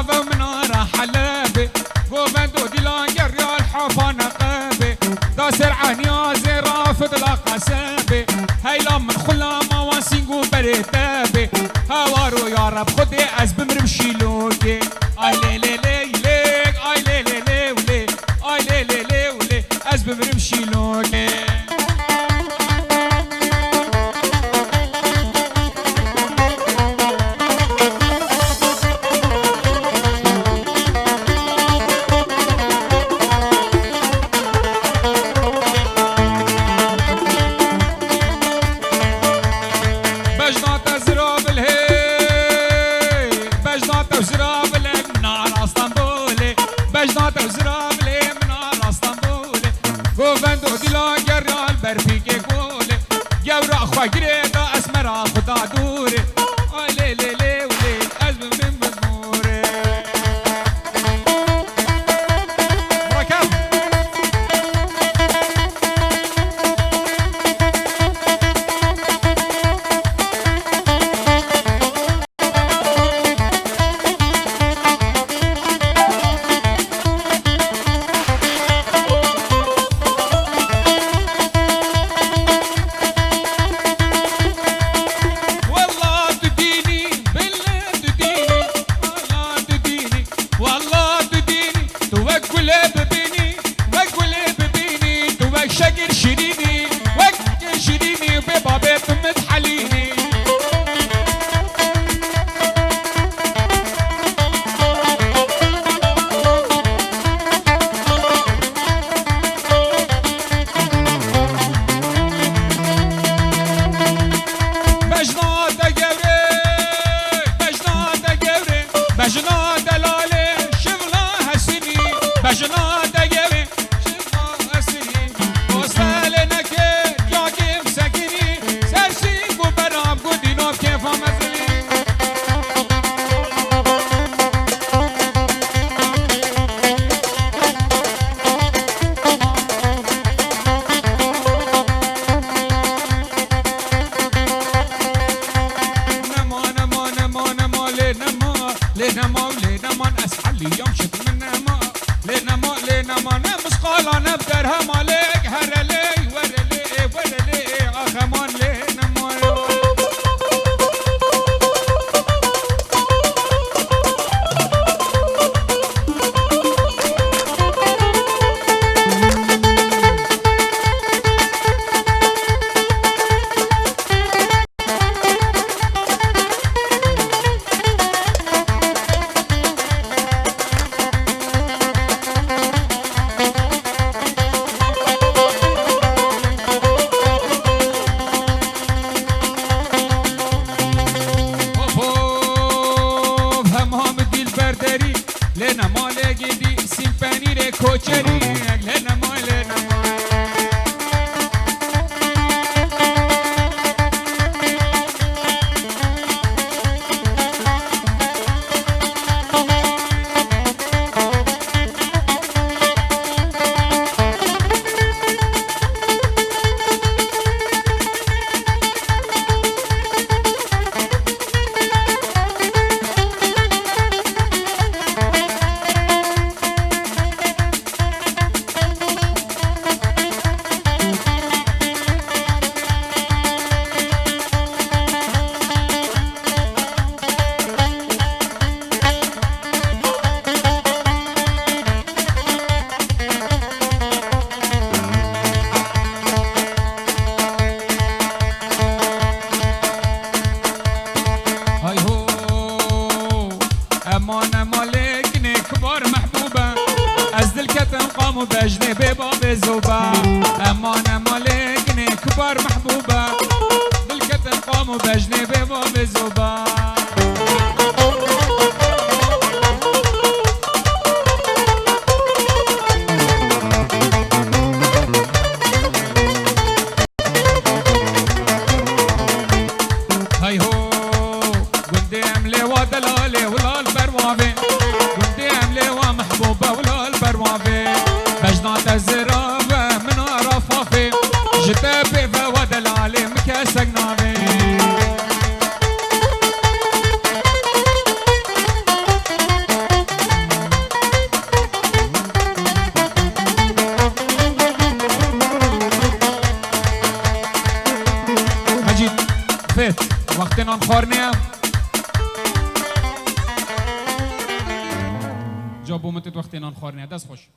ناوه مناره حلبه گوبندو دیلانگر یا الحفا نقبه دا سرعه نیازه رافض لا قسبه هیلا من خلا مواسینگو برتبه هوارو یا رب خودی از بمرم شیلوگه آی لی لی لی لی آی لی لی لی ولی آی لی لی لی ولی از بمرم شیلوگه گوبندو دیلانگر یال برفیگه گوله گورا خواگیره دا اسمرا خدا دوره آی لی لی لی ولی از بمرم بزموره مرکب شقر شيريني وقت شيريني وببابات متحليني بجنات قوري بجنات قوري بجنات لالي شغلها سني بجنات قوري شغلها سني لينا ما اسحل يوم شت منا ما لينا ما نمس قال انا بدرها مالك هرلي ورلي اخمان لينا ما لنا مالك دي سيمفاني ري كوتشري لنا مالك قاموا بجنبي باب الزوبا امان مالكني كبار محبوبه بالكتن قاموا بجنبي باب الزوبا هاي هو قندي عملي ودلالي ولا البروابي قندي عملي ومحبوبه ولا البروابي بجنات الزرابه من رفافي جتابي ودلالي مكاسق نابي وقت نان خورنیم جا بومتت وقت نان خورنیم دست خوش